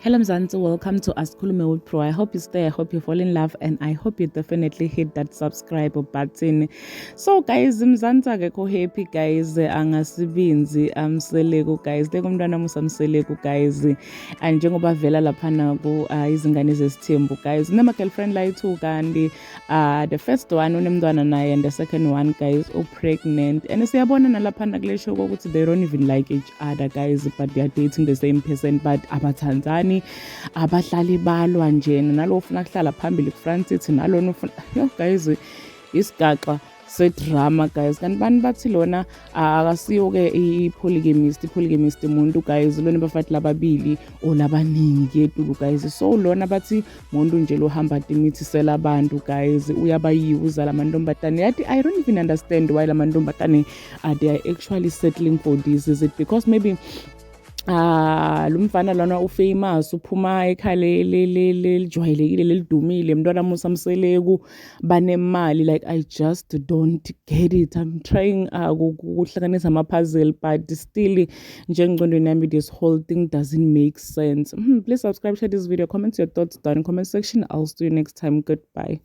Hello Mzansi, welcome to Asikhulume with Pro. I hope you stay, I hope you fall in love, and I hope you definitely hit that subscribe button. So guys, Mzansi akekho happy guys, angasibinzi Mseleku guys, umntwana Mseleku guys, and njengoba vela laphana ku izingane zesthembu guys, unama girlfriend la two kanti the first one unemntwana naye and the second one guys pregnant, and siyabona nalaphana kule show ukuthi they don't even like each other guys, but they are dating the same person but abathandani abahlali balwa njena nalo ufuna kuhlala phambili front seat nalo ufuna guys isigaxa sedrama guys kanti bani bathi lona akasiyo ke i-polygamist umuntu guys lona bafathi lababili olabaningi ketulu guys, so lona bathi umuntu nje lo hamba timithisela abantu guys uyabayuza lamantombazane yathi I don't even understand why lamantombazane they are actually settling for this. Is it because maybe lo mfana lona ufamous uphuma ekhaya lijwayelekile lelidumile mntwana Mseleku banemali, like I just don't get it. I'm trying ukuhlanganisa ama-puzzle but still njengengqondweni yami this whole thing doesn't make sense. Please subscribe, share this video, comment your thoughts down in the comment section. I'll see you next time. Goodbye.